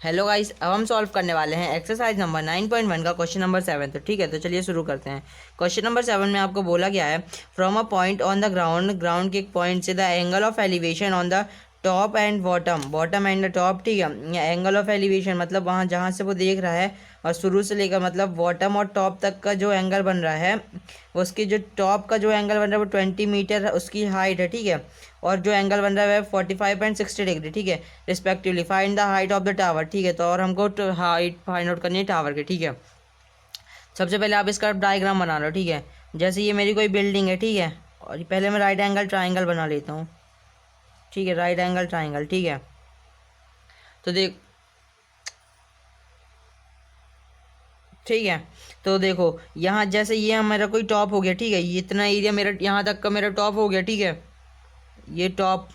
Hello guys, अब हम solve करने वाले हैं एक्सरसाइज नंबर 9.1 का क्वेश्चन नंबर 7। तो ठीक है, तो चलिए शुरू करते हैं। क्वेश्चन नंबर 7 में आपको बोला गया है from a point on the ground, ground के एक पॉइंट से the angle of elevation on the top and bottom, bottom and the top. ठीक है, एंगल ऑफ एलिवेशन मतलब वहाँ जहाँ से वो देख रहा है और शुरू से लेकर मतलब बॉटम और टॉप तक का जो एंगल बन रहा है, उसकी जो टॉप का जो एंगल बन रहा है वो 20 मीटर उसकी हाइट है। ठीक है, और जो एंगल बन रहा है 45.60 डिग्री। ठीक है, respectively find the height of the tower. ठीक है, तो और हमको हाइट फाइंड आउट करनी है टावर की। ठीक है, सबसे पहले आप इसका डायग्राम बना लो। ठीक है, जैसे ये मेरी कोई बिल्डिंग है। ठीक है, और पहले मैं राइट एंगल ट्राइंगल बना लेता हूँ। ठीक है, राइट एंगल ट्राइंगल। ठीक है, तो ठीक है, तो देखो यहाँ जैसे ये मेरा कोई टॉप हो गया। ठीक है, ये इतना एरिया मेरा यहाँ तक का मेरा टॉप हो गया। ठीक है, ये टॉप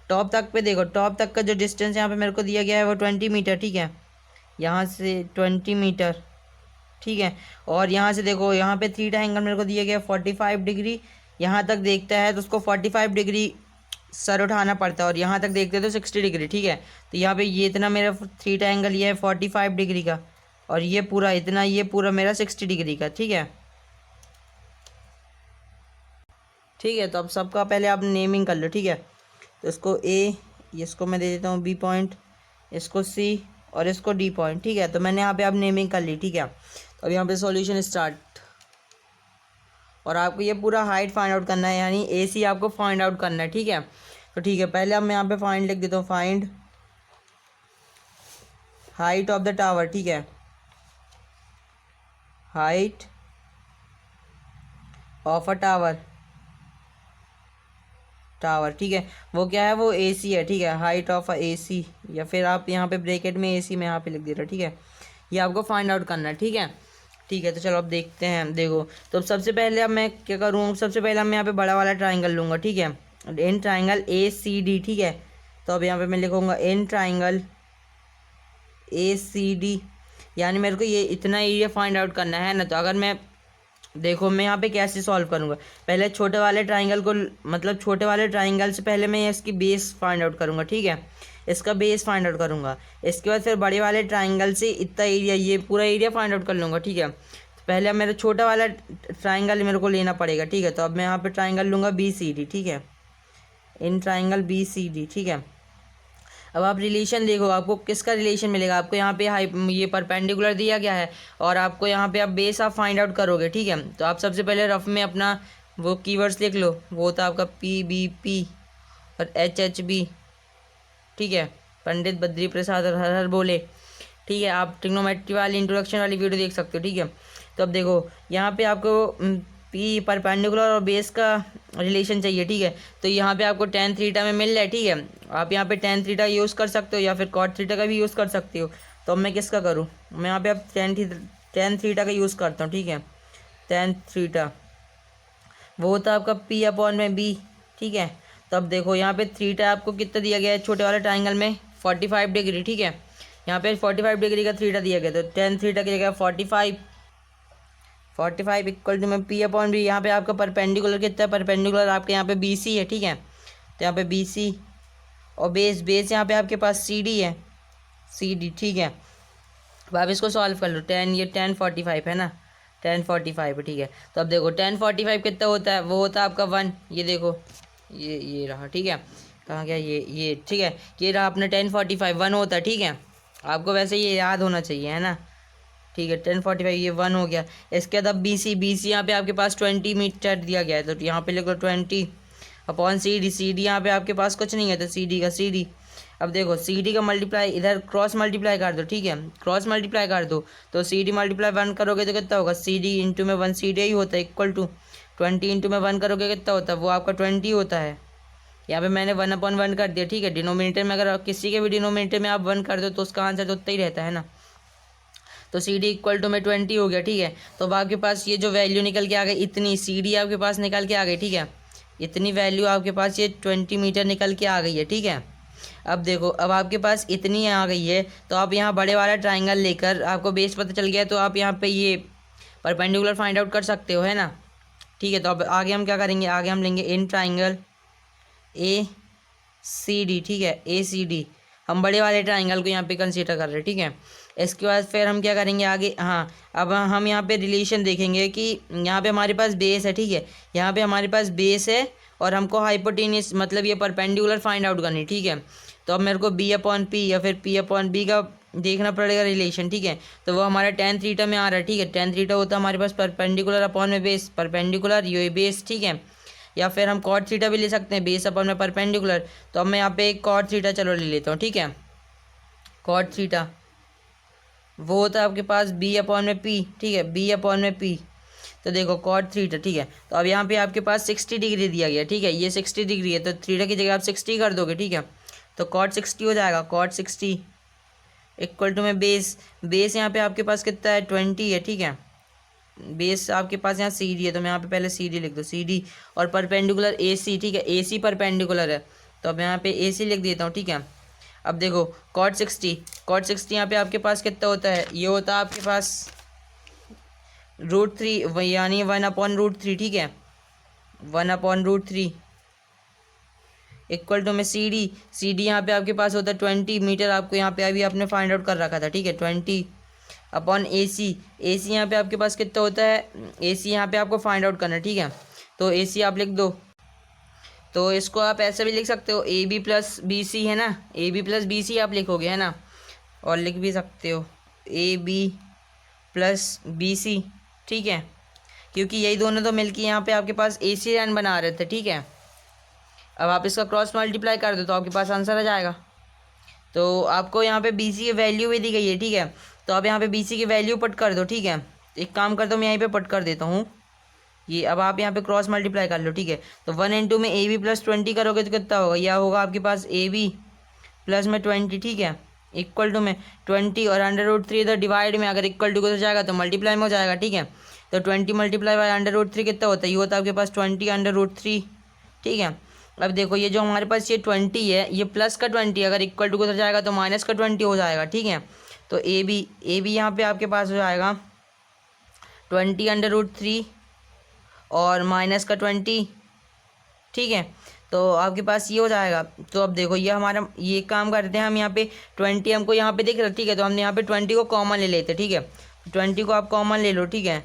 टॉप तक पे देखो, टॉप तक का जो डिस्टेंस यहाँ पे मेरे को दिया गया है वो 20 मीटर। ठीक है, यहाँ से 20 मीटर। ठीक है, और यहाँ से देखो यहाँ पे थीटा एंगल मेरे को दिया गया है 45 डिग्री। यहाँ तक देखता है तो उसको 45 डिग्री सर उठाना पड़ता है, और यहाँ तक देखते हैं तो 60 डिग्री। ठीक है, तो यहाँ पे ये इतना मेरा थीटा एंगल ये है 45 डिग्री का, और ये पूरा इतना, ये पूरा मेरा 60 डिग्री का। ठीक है, ठीक है, तो अब सबका पहले आप नेमिंग कर लो। ठीक है, तो इसको ए, इसको मैं दे देता हूँ बी पॉइंट, इसको सी और इसको डी पॉइंट। ठीक है, तो मैंने यहाँ पे अब नेमिंग कर ली। ठीक है, तो अब यहाँ पे सॉल्यूशन स्टार्ट, और आपको ये पूरा हाइट फाइंड आउट करना है, यानी ए सी आपको फाइंड आउट करना है। ठीक है, तो ठीक है, पहले अब मैं यहाँ पे फाइंड लिख देता हूँ, find height of the tower. ठीक है, height of a tower, tower. ठीक है, वो क्या है, वो ए सी है। ठीक है, हाइट ऑफ ए सी, या फिर आप यहाँ पे ब्रैकेट में ए सी में यहाँ पे लिख दे रहे हो। ठीक है, ये आपको फाइंड आउट करना है। ठीक है, ठीक है, तो चलो अब देखते हैं। देखो, तो सबसे पहले अब मैं क्या करूँ, सबसे पहले अब मैं यहाँ पे बड़ा वाला ट्राइंगल लूँगा। ठीक है, in triangle A C D. ठीक है, तो अब यहाँ पे मैं लिखूँगा in triangle A C D, यानी मेरे को ये इतना एरिया फाइंड आउट करना है ना। तो अगर मैं देखो मैं यहाँ पे कैसे सॉल्व करूँगा, पहले छोटे वाले ट्राइंगल को, मतलब छोटे वाले ट्राइंगल से पहले मैं इसकी बेस फाइंड आउट करूँगा। ठीक है, इसका बेस फाइंड आउट करूँगा, इसके बाद फिर बड़े वाले ट्राइंगल से इतना एरिया, ये पूरा एरिया फाइंड आउट कर लूँगा। ठीक है, तो पहले अब मेरा छोटा वाला ट्राइंगल मेरे को लेना पड़ेगा। ठीक है, तो अब मैं यहाँ पर ट्राइंगल लूँगा बी सी डी। ठीक है, in triangle B C D. ठीक है, अब आप रिलेशन देखो, आपको किसका रिलेशन मिलेगा, आपको यहाँ पे हाई ये परपेंडिकुलर दिया गया है, और आपको यहाँ पे आप बेस आप फाइंड आउट करोगे। ठीक है, तो आप सबसे पहले रफ में अपना वो कीवर्ड्स लिख लो, वो था आपका पी बी पी और एच एच बी। ठीक है, पंडित बद्री प्रसाद और हर हर बोले। ठीक है, आप ट्रिग्नोमेट्री वाली इंट्रोडक्शन वाली वीडियो देख सकते हो। ठीक है, तो अब देखो यहाँ पे आपको पी परपेंडिकुलर और बेस का रिलेशन चाहिए। ठीक है, तो यहाँ पे आपको टेन थीटा में मिल रहा है। ठीक है, आप यहाँ पे टेन थीटा यूज़ कर सकते हो, या फिर कॉट थीटा का भी यूज़ कर सकते हो। तो अब मैं किसका करूँ, मैं यहाँ पे अब टेन थीटा का यूज़ करता हूँ। ठीक है, टेन थीटा वो होता है आपका पी अपॉन में बी। ठीक है, तो अब देखो यहाँ पे थीटा आपको कितना दिया गया है छोटे वाले ट्राइंगल में 45 डिग्री। ठीक है, यहाँ पे 45 डिग्री का थीटा दिया गया, तो टेन थीटा की जगह 45 इक्वल टू में पी अपॉन बी। यहाँ पे आपका परपेंडिकुलर कितना है, परपेंडिकुलर आपके यहाँ पे बी सी है। ठीक है, तो यहाँ पे बी सी और बेस, बेस यहाँ पे आपके पास सी डी है, सी डी। ठीक है, अब आप इसको सॉल्व कर लो, ये 1045 है ना, 1045 है। ठीक है, तो अब देखो 1045 कितना होता है, वो होता है आपका 1। ये देखो ये रहा। ठीक है, कहाँ गया ये। ठीक है, ये रहा अपना 1045, 1 होता है। ठीक है, आपको वैसे ये याद होना चाहिए, है ना। ठीक है, 1045 ये 1 हो गया। इसके बाद अब बी सी यहाँ पे आपके पास 20 मीटर दिया गया है, तो यहाँ पे लिख लो 20 अपॉन सी डी यहाँ पे आपके पास कुछ नहीं है, तो सी डी का सी डी। अब देखो सी डी का मल्टीप्लाई इधर क्रॉस मल्टीप्लाई कर दो। ठीक है, क्रॉस मल्टीप्लाई कर दो, तो सी डी मल्टीप्लाई 1 करोगे तो कितना होगा, सी डी इंटू में 1, सी डी ही होता है, इक्वल टू 20 इंटू में 1 करोगे कितना होता है, वो आपका 20 होता है। यहाँ पे मैंने 1/1 कर दिया। ठीक है, डिनोमिनेटर में अगर किसी के भी डिनोमिनेटर में आप 1 कर दो तो उसका आंसर तो उतना ही रहता है ना। तो सी डी इक्वल टू में 20 हो गया। ठीक है, तो अब आपके पास ये जो वैल्यू निकल के आ गई, इतनी सी डी आपके पास निकल के आ गई। ठीक है, इतनी वैल्यू आपके पास ये 20 मीटर निकल के आ गई है। ठीक है, अब देखो अब आपके पास इतनी आ गई है, तो आप यहाँ बड़े वाला ट्राइंगल लेकर, आपको बेस पता चल गया तो आप यहाँ पे ये परपेंडिकुलर फाइंड आउट कर सकते हो, है ना। ठीक है, तो अब आगे हम क्या करेंगे, आगे हम लेंगे in triangle A C D. ठीक है, ए सी डी, हम बड़े वाले ट्राइंगल को यहाँ पे कंसीडर कर रहे हैं, ठीक है। इसके बाद फिर हम क्या करेंगे आगे, हाँ अब हम यहाँ पे रिलेशन देखेंगे कि यहाँ पे हमारे पास बेस है, ठीक है, यहाँ पे हमारे पास बेस है और हमको हाइपोटेनियस मतलब ये परपेंडिकुलर फाइंड आउट करनी, ठीक है। तो अब मेरे को बी अपॉन पी या फिर पी अपॉन बी का देखना पड़ेगा रिलेशन, ठीक है। तो वो हमारा tan थीटा में आ रहा है, ठीक है। tan थीटा होता है हमारे पास परपेंडिकुलर अपॉन में बेस, परपेंडिकुलर ये बेस, ठीक है। या फिर हम cot थीटा भी ले सकते हैं, बेस अपॉन में परपेंडिकुलर। तो अब मैं यहाँ पे एक cot थीटा चलो ले लेता हूँ, ठीक है। cot थीटा वो होता है आपके पास बी अपॉन में पी, ठीक है, बी अपॉन में पी। तो देखो cot थीटा, ठीक है। तो अब यहाँ पे आपके पास 60 डिग्री दिया गया, ठीक है, ये 60 डिग्री है, तो थीटा की जगह आप 60 कर दोगे, ठीक है। तो cot 60 हो जाएगा, cot 60 इक्वल टू में बेस यहाँ पे आपके पास कितना है 20 है, ठीक है। बेस आपके पास यहाँ सी डी है, तो मैं यहाँ पे पहले सी डी लिख दूँ, सी डी और परपेंडिकुलर ए सी, ठीक है, ए सी परपेंडिकुलर है, तो अब मैं यहाँ पे ए सी लिख देता हूँ, ठीक है। अब देखो cot 60 यहाँ पे आपके पास कितना होता है, ये होता है आपके पास √3 यानी 1/√3, ठीक है, 1/√3 इक्वल टू में सी डी यहाँ पे आपके पास होता है 20 मीटर, आपको यहाँ पे अभी आपने फाइंड आउट कर रखा था, ठीक है। 20 अपॉन ए सी यहाँ पे आपके पास कितना होता है, ए सी यहाँ पे आपको फाइंड आउट करना है, ठीक है। तो ए सी आप लिख दो, तो इसको आप ऐसे भी लिख सकते हो A B plus B C, है ना, A B plus B C आप लिखोगे, है ना, और लिख भी सकते हो A B plus B C, ठीक है, क्योंकि यही दोनों तो मिलके यहाँ पे आपके पास ए सी लाइन बना रहे थे, ठीक है। अब आप इसका क्रॉस मल्टीप्लाई कर दो तो आपके पास आंसर आ जाएगा। तो आपको यहाँ पे बी सी की वैल्यू भी दी गई है, ठीक है। तो आप यहाँ पे बी सी की वैल्यू पट कर दो, ठीक है। एक काम करता हूँ मैं यहीं पे पट कर देता हूँ ये, अब आप यहाँ पे क्रॉस मल्टीप्लाई कर लो, ठीक है। तो 1 इंटू में ए बी प्लस 20 करोगे तो कितना होगा, यह होगा आपके पास ए बी प्लस में 20, ठीक है, इक्वल टू में 20 और √3 इधर डिवाइड में अगर इक्वल टू को जाएगा तो मल्टीप्लाई में हो जाएगा, ठीक है। तो 20 मल्टीप्लाई बाय √3 कितना होता है, ये होता है आपके पास 20 √3, ठीक है। अब देखो ये जो हमारे पास ये 20 है, ये प्लस का 20 अगर इक्वल टू को जाएगा तो माइनस का 20 हो जाएगा, ठीक है। तो ए बी यहाँ पे आपके पास हो जाएगा 20 √3 और माइनस का 20, ठीक है। तो आपके पास ये हो जाएगा। तो अब देखो ये हमारा ये काम करते हैं हम, यहाँ पे 20 हमको यहाँ पे दिख रहा है, ठीक है। तो हमने यहाँ पे 20 को कॉमन ले लेते, ठीक है। 20 को आप कॉमन ले लो, ठीक है,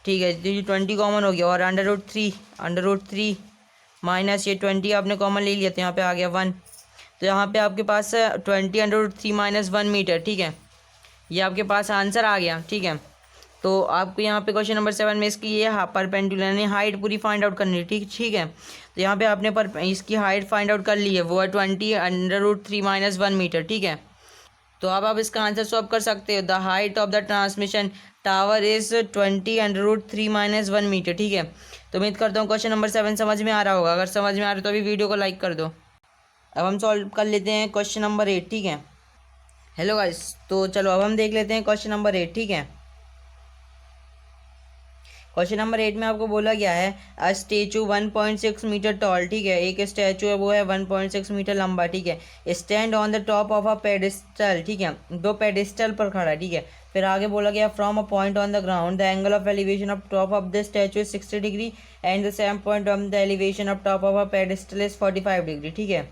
ठीक है। तो ये 20 कॉमन हो गया और √3 माइनस ये 20 आपने कॉमन ले लिया, तो यहाँ पे आ गया 1। तो यहाँ पे आपके पास 20 √3 - 1 मीटर, ठीक है, ये आपके पास आंसर आ गया, ठीक है। तो आपको यहाँ पे क्वेश्चन नंबर 7 में इसकी ये परपेंडिकुलर यानी हाइट पूरी फाइंड आउट करनी है, ठीक है। तो यहाँ पे आपने इसकी हाइट फाइंड आउट कर ली है, वो है 20 √3 - 1 मीटर, ठीक है। तो अब आप इसका आंसर सॉल्व कर सकते हो। The height of the transmission tower is 20 √3 - 1 metre, ठीक है। तो उम्मीद करता हूँ क्वेश्चन नंबर 7 समझ में आ रहा होगा, अगर समझ में आ रहा है तो अभी वीडियो को लाइक कर दो। अब हम सॉल्व कर लेते हैं क्वेश्चन नंबर 8, ठीक है। हेलो गाइस, तो चलो अब हम देख लेते हैं क्वेश्चन नंबर 8, ठीक है। क्वेश्चन नंबर 8 में आपको बोला गया है अ स्टेचू 1.6 मीटर टॉल, ठीक है, एक स्टैचू है वो है 1.6 मीटर लंबा, ठीक है, stand on the top of a pedestal, ठीक है, दो पेडिस्टल पर खड़ा है, ठीक है। फिर आगे बोला गया from a point on the ground the angle of elevation of top of the statue is 60 degree and the same point on the elevation of top of a pedestal is 45 degree, ठीक है।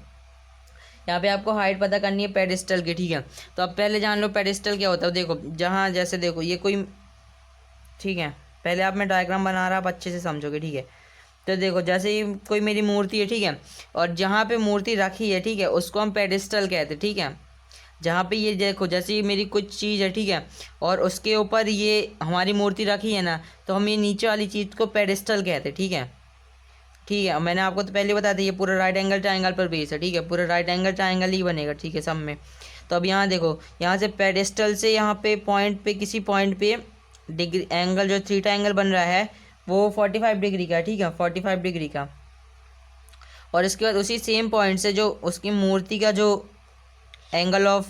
यहाँ पे आपको height पता करनी है pedestal की, ठीक है। तो अब पहले जान लो पेडिस्टल क्या होता है। देखो जहाँ जैसे देखो ये कोई, ठीक है, पहले आप मैं डायग्राम बना रहा, आप अच्छे से समझोगे, ठीक है। तो देखो जैसे ये कोई मेरी मूर्ति है, ठीक है, और जहाँ पे मूर्ति रखी है, ठीक है, उसको हम पेडिस्टल कहते हैं, ठीक है। जहाँ पे ये देखो जैसे ये मेरी कुछ चीज़ है, ठीक है, और उसके ऊपर ये हमारी मूर्ति रखी है ना, तो हम ये नीचे वाली चीज़ को पेडिस्टल कहते हैं, ठीक है, ठीक है। मैंने आपको तो पहले बता दिया ये पूरा राइट एंगल ट्राइंगल पर बेस है, ठीक है, पूरा राइट एंगल ट्राइंगल ही बनेगा, ठीक है, सब में। तो अब यहाँ देखो यहाँ से पेडिस्टल से यहाँ पे पॉइंट पे किसी पॉइंट पे डिग्री एंगल जो थीटा एंगल बन रहा है वो 45 डिग्री का, ठीक है, 45 डिग्री का। और इसके बाद उसी सेम पॉइंट से जो उसकी मूर्ति का जो एंगल ऑफ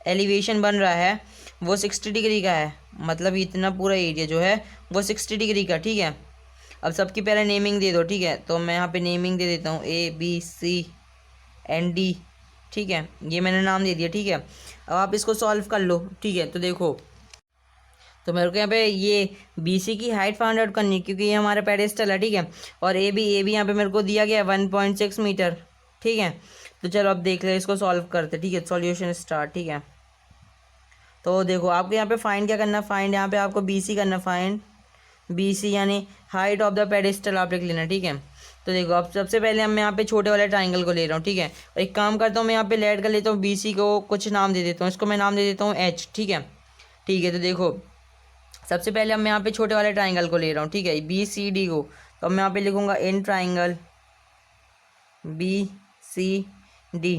एलिवेशन बन रहा है वो 60 डिग्री का है, मतलब इतना पूरा एरिया जो है वो 60 डिग्री का, ठीक है। अब सबकी पहले नेमिंग दे दो, ठीक है। तो मैं यहाँ पे नेमिंग दे देता हूँ ABCND, ठीक है, ये मैंने नाम दे दिया, ठीक है। अब आप इसको सॉल्व कर लो, ठीक है। तो देखो तो मेरे को यहाँ पे ये BC की हाइट फाइंड आउट करनी है क्योंकि ये हमारा पेडिस्टल है, ठीक है, और AB यहाँ पे मेरे को दिया गया है 1.6 मीटर, ठीक है। तो चलो अब देख ले, इसको सॉल्व करते, ठीक है। सॉल्यूशन स्टार्ट, ठीक है। तो देखो आपको यहाँ पे फाइंड क्या करना, फाइंड यहाँ पे आपको बी सी करना, फाइंड बी सी यानी हाइट ऑफ द पेडिस्टल आप लिख लेना, ठीक है। तो देखो अब सबसे पहले मैं यहाँ पे छोटे वाले ट्राइंगल को ले रहा हूँ, ठीक है। और एक काम करता हूँ, मैं यहाँ पे लेट कर लेता हूँ बी सी को, कुछ नाम दे देता हूँ इसको, मैं नाम दे देता हूँ एच, ठीक है। ठीक है, तो देखो सबसे पहले अब मैं यहाँ पे छोटे वाले ट्राइंगल को ले रहा हूँ, ठीक है, बी सी डी को। तो अब मैं यहाँ पे लिखूँगा in triangle B C D.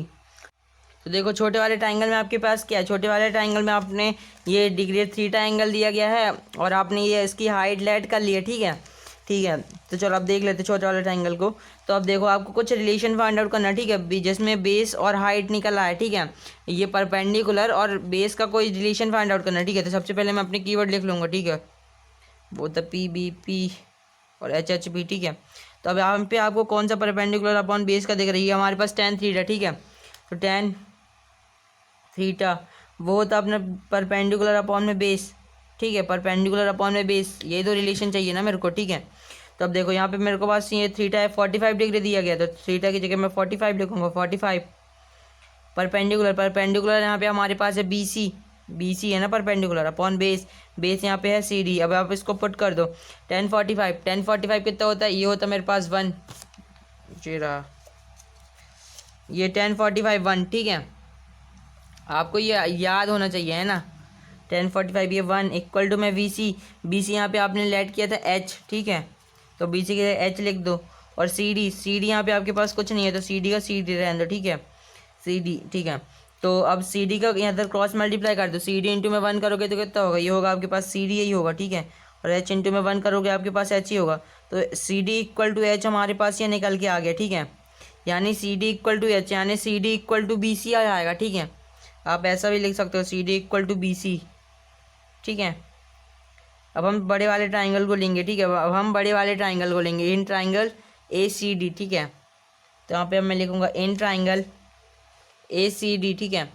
तो देखो छोटे वाले ट्राइंगल में आपके पास क्या है, छोटे वाले ट्राइंगल में आपने ये डिग्री थीटा एंगल दिया गया है और आपने ये इसकी हाइट लेट कर ली है, ठीक है। ठीक है, तो चलो अब देख लेते हैं छोटे वाले ट्राइंगल को। तो अब देखो आपको कुछ रिलेशन फाइंड आउट करना है, ठीक है, जिसमें बेस और हाइट निकल आया है, ठीक है। ये परपेंडिकुलर और बेस का कोई रिलेशन फाइंड आउट करना है, ठीक है। तो सबसे पहले मैं अपने कीवर्ड लिख लूँगा, ठीक है, वो तो पी बी पी और एच एच बी, ठीक है। तो अब यहाँ पे आपको कौन सा परपेंडिकुलर अपॉन बेस का दिख रही है, हमारे पास tan थीटा, ठीक है। तो tan थीटा वो होता अपने परपेंडिकुलर अपॉन में बेस, ठीक है, परपेंडिकुलर अपॉन में बेस, यही तो रिलेशन चाहिए ना मेरे को, ठीक है। तो अब देखो यहाँ पे मेरे को पास ये थीटा है 45 डिग्री दिया गया, तो थीटा की जगह मैं 45 लिखूँगा, 45 परपेंडिकुलर, परपेंडिकुलर यहाँ पे हमारे पास है बी सी है ना परपेंडिकुलर अपॉन बेस, बेस यहाँ पे है सी डी। अब आप इसको पुट कर दो, 1045 कितना होता है, ये होता है मेरे पास 1, जी रहा ये 1045 1, ठीक है। आपको ये याद होना चाहिए, है ना, 1045 ये 1 इक्वल टू में बी सी यहाँ पे आपने लेट किया था एच, ठीक है। तो बी सी के एच लिख दो और सी डी यहाँ पे आपके पास कुछ नहीं है, तो सी डी का सी डी रहने दो, ठीक है, सी डी, ठीक है। तो अब सी डी का यहाँ तक क्रॉस मल्टीप्लाई कर दो, सी डी इंटू में 1 करोगे तो कितना होगा, ये होगा आपके पास सी डी यही होगा, ठीक है। और एच इंटू में 1 करोगे आपके पास एच ही होगा, तो C D equal to H हमारे पास ये निकल के आ गया, ठीक है। यानी C D equal to H यानी C D equal to B C आ जाएगा, ठीक है। आप ऐसा भी लिख सकते हो, C D equal to B C, ठीक है। अब हम बड़े वाले ट्राइंगल को लेंगे, ठीक है, अब हम बड़े वाले ट्राइंगल को लेंगे, in triangle A C D, ठीक है। तो यहाँ पे अब मैं लिखूँगा in triangle A C D, ठीक है।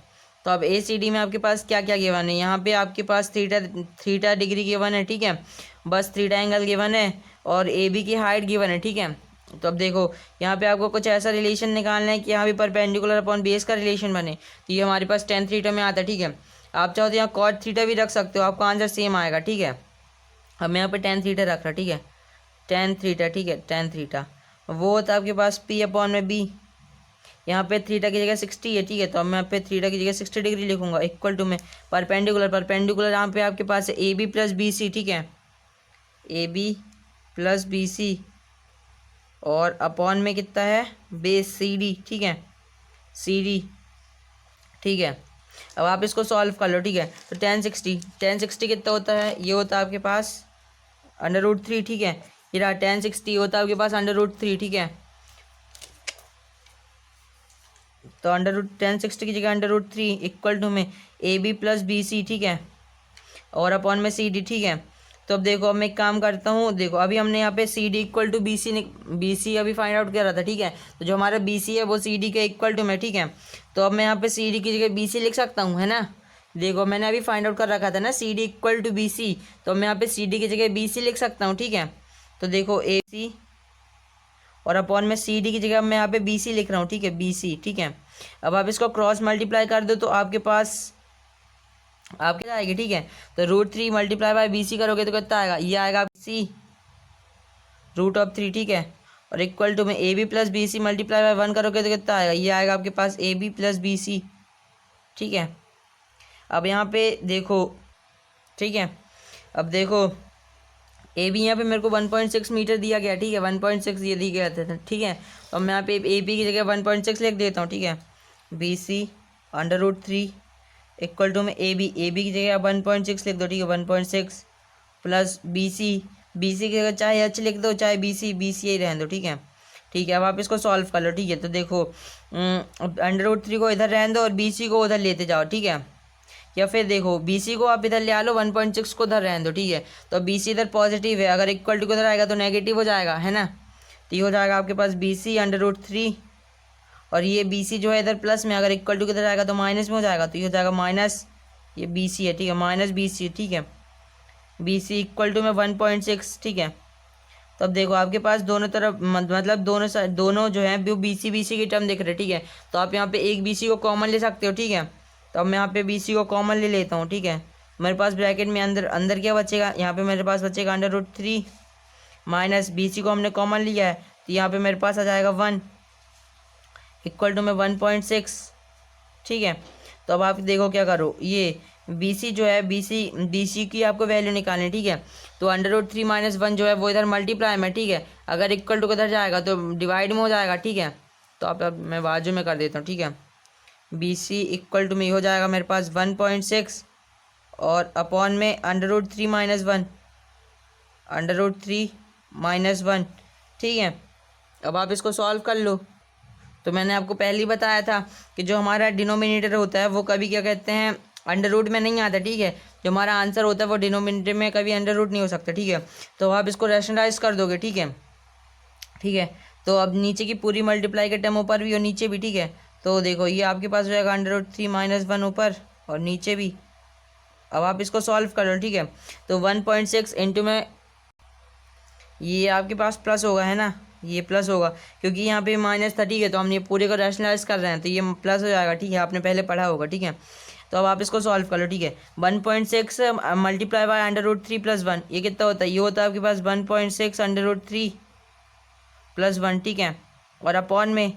तो अब ए सी डी में आपके पास क्या क्या गिवन है, यहाँ पे आपके पास थीटा डिग्री गिवन है, ठीक है, बस थीटा एंगल गिवन है और ए बी की हाइट गिवन है, ठीक है। तो अब देखो यहाँ पे आपको कुछ ऐसा रिलेशन निकालना है कि यहाँ भी परपेंडिकुलर अपॉन बेस का रिलेशन बने, तो ये हमारे पास tan थीटा में आता है, ठीक है। आप चाहो तो यहाँ cot थीटा भी रख सकते हो, आपका आंसर सेम आएगा, ठीक है। अब मैं यहाँ पे tan थीटा रख रहा, ठीक है, tan थीटा, ठीक है, tan थीटा वो होता है आपके पास p अपॉन में b, यहाँ पे थीटा की जगह 60 है, ठीक है। तो अब मैं यहाँ पे थीटा की जगह 60 डिग्री लिखूँगा इक्वल टू में परपेंडिकुलर यहाँ पे आपके पास है A B plus B C, ठीक है, A B plus B C और अपॉन में कितना है बेस सी डी, ठीक है, सी डी, ठीक है। अब आप इसको सॉल्व कर लो, ठीक है। तो tan 60 कितना होता है, ये होता है आपके पास √3, ठीक है। ये रहा tan 60 होता है आपके पास √3, ठीक है। तो tan 60 की जगह √3 इक्वल टू में A B plus B C, ठीक है, और अपॉन में सी डी, ठीक है। तो अब देखो अब मैं एक काम करता हूँ, देखो अभी हमने यहाँ पे C D equal to B C अभी फाइंड आउट कर रहा था, ठीक है। तो जो हमारा बी सी है वो सी डी के इक्वल टू में, ठीक है। तो अब मैं यहाँ पे सी डी की जगह बी सी लिख सकता हूँ, है ना। देखो मैंने अभी फाइंड आउट कर रखा था ना C D equal to B C, तो मैं यहाँ पे सी डी की जगह बी सी लिख सकता हूँ, ठीक है। तो देखो ए सी और अपॉन में सी डी की जगह मैं यहाँ पे बी सी लिख रहा हूँ, ठीक है, बी सी, ठीक है। अब आप इसको क्रॉस मल्टीप्लाई कर दो तो आपके पास आपके आएगी, ठीक है। तो √3 मल्टीप्लाई बाय बी सी करोगे तो कितना आएगा, ये आएगा सी √3, ठीक है, और इक्वल टू में A B plus B C multiply by 1 करोगे तो कितना आएगा, ये आएगा आपके पास A B plus B C, ठीक है। अब यहाँ पे देखो, ठीक है, अब देखो ए बी यहाँ पे मेरे को 1.6 मीटर दिया गया, ठीक है, 1.6 ये दिया गया था, ठीक है। तो मैं यहाँ पे ए बी की जगह 1.6 लिख देता हूँ, ठीक है, बी सी √3 इक्वल टू में ए बी की जगह 1.6 लिख दो, ठीक है, 1.6 प्लस बी सी की जगह चाहे एच लिख दो चाहे बी सी ही रहने दो, ठीक है, ठीक है। अब आप इसको सॉल्व कर लो, ठीक है। तो देखो √3 को इधर रहने दो और बी सी को उधर लेते जाओ, ठीक है, या फिर देखो बी सी को आप इधर ले आ लो, 1.6 को उधर रहने दो, ठीक है। तो बी सी इधर पॉजिटिव है, अगर इक्वल टू को उधर आएगा तो नेगेटिव हो जाएगा, है ना। तो ये हो जाएगा आपके पास बी सी √3 और ये बी सी जो है इधर प्लस में, अगर इक्वल टू किधर आएगा तो माइनस में हो जाएगा, तो ये हो जाएगा माइनस ये बी सी है, ठीक है, माइनस बी सी, ठीक है, बी सी इक्वल टू में 1.6, ठीक है। तो अब देखो आपके पास दोनों तरफ मतलब दोनों जो है वो BC की टर्म दिख रहे, ठीक है। तो आप यहाँ पे एक BC को कॉमन ले सकते हो, ठीक है। तो अब मैं यहाँ पे BC को कॉमन ले लेता हूँ, ठीक है। मेरे पास ब्रैकेट में अंदर अंदर क्या बचेगा, यहाँ पे मेरे पास बचेगा √3 माइनस BC को हमने कॉमन लिया है, तो यहाँ पे मेरे पास आ जाएगा 1 इक्वल टू में 1.6, ठीक है। तो अब आप देखो क्या करो, ये BC जो है BC की आपको वैल्यू निकालनी है, ठीक है। तो √3 माइनस 1 जो है वो इधर मल्टीप्लाई में, ठीक है। अगर इक्वल टू किधर जाएगा तो डिवाइड में हो जाएगा, ठीक है। तो अब मैं बाजू में कर देता हूँ, ठीक है। BC इक्वल टू में हो जाएगा मेरे पास 1.6 और अपॉन में √3 माइनस 1 √3 माइनस 1, ठीक है। अब आप इसको सॉल्व कर लो। तो मैंने आपको पहले ही बताया था कि जो हमारा डिनोमिनेटर होता है वो कभी क्या कहते हैं अंडर रूट में नहीं आता, ठीक है। जो हमारा आंसर होता है वो डिनोमिनेटर में कभी अंडर रूट नहीं हो सकता, ठीक है। तो आप इसको रैशनलाइज कर दोगे, ठीक है, ठीक है। तो अब नीचे की पूरी मल्टीप्लाई के टर्म ऊपर भी और नीचे भी, ठीक है। तो देखो ये आपके पास हो जाएगा √3 माइनस 1 ऊपर और नीचे भी। अब आप इसको सॉल्व कर लो, ठीक है। तो 1.6 इंटू में ये आपके पास प्लस होगा, है ना, ये प्लस होगा क्योंकि यहाँ पे माइनस था, ठीक है। तो हम ये पूरे को रैशनलाइज कर रहे हैं तो ये प्लस हो जाएगा, ठीक है। आपने पहले पढ़ा होगा, ठीक है। तो अब आप इसको सॉल्व कर लो, ठीक है। 1.6 मल्टीप्लाई बाय √3 प्लस 1 ये कितना होता है, ये होता है आपके पास 1.6 √3 प्लस 1, ठीक है। और अपॉन में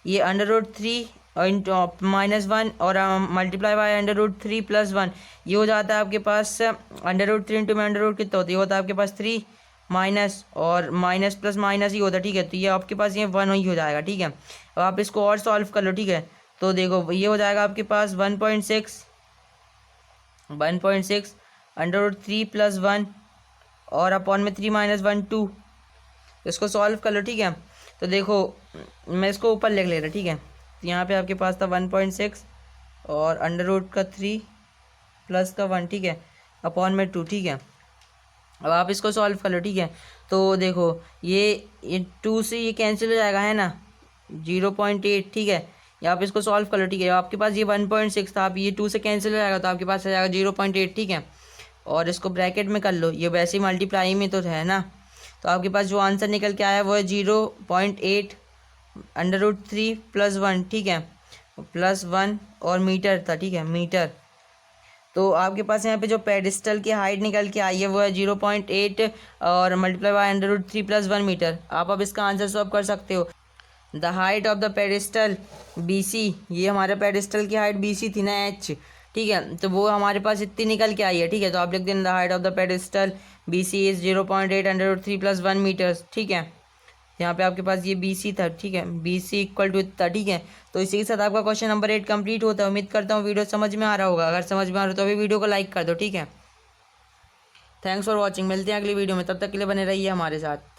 ये √3 इंटू माइनस 1 और मल्टीप्लाई बाय √3 प्लस 1 ये हो जाता है आपके पास √3 इंटू में √, कितना होता है, ये होता है आपके पास 3 माइनस और माइनस प्लस माइनस ही होता है, ठीक है। तो ये आपके पास ये 1 ही हो जाएगा, ठीक है। अब आप इसको और सॉल्व कर लो, ठीक है। तो देखो ये हो जाएगा आपके पास 1.6 √3 प्लस 1 और अपॉन में 3 माइनस 1 2। इसको सॉल्व कर लो, ठीक है। तो देखो मैं इसको ऊपर लिख ले रहा, ठीक है। तो यहाँ पे आपके पास था 1.6 और √3 प्लस का 1, ठीक है, अपॉन में 2, ठीक है। अब आप इसको सॉल्व कर लो, ठीक है। तो देखो ये 2 से ये कैंसिल हो जाएगा, है ना, 0.8, ठीक है। या आप इसको सॉल्व कर लो, ठीक है। आपके पास ये 1.6 था, आप ये 2 से कैंसिल हो जाएगा तो आपके पास आ जाएगा 0.8, ठीक है। और इसको ब्रैकेट में कर लो, ये वैसे ही मल्टीप्लाई में तो है ना। तो आपके पास जो आंसर निकल के आया वो है 0.8 √3 प्लस 1, ठीक है, प्लस 1 और मीटर था, ठीक है, मीटर। तो आपके पास यहाँ पे जो पेडिस्टल की हाइट निकल के आई है वो है 0.8 और मल्टीप्लाई बाय √3 प्लस 1 मीटर। आप अब इसका आंसर सॉल्व कर सकते हो। The height of the pedestal BC, ये हमारे पेडिस्टल की हाइट BC थी ना, H, ठीक है। तो वो हमारे पास इतनी निकल के आई है, ठीक है। तो आप लिख दें the height of the pedestal BC is 0.8 √3 plus 1 metres, ठीक है। यहाँ पे आपके पास ये BC था, ठीक है, BC इक्वल टू इतना, ठीक है। तो इसी के साथ आपका क्वेश्चन नंबर 8 कंप्लीट होता है। उम्मीद करता हूँ वीडियो समझ में आ रहा होगा। अगर समझ में आ रहा हो तो अभी वीडियो को लाइक कर दो, ठीक है। थैंक्स फॉर वॉचिंग, मिलते हैं अगली वीडियो में, तब तक के लिए बने रहिए हमारे साथ।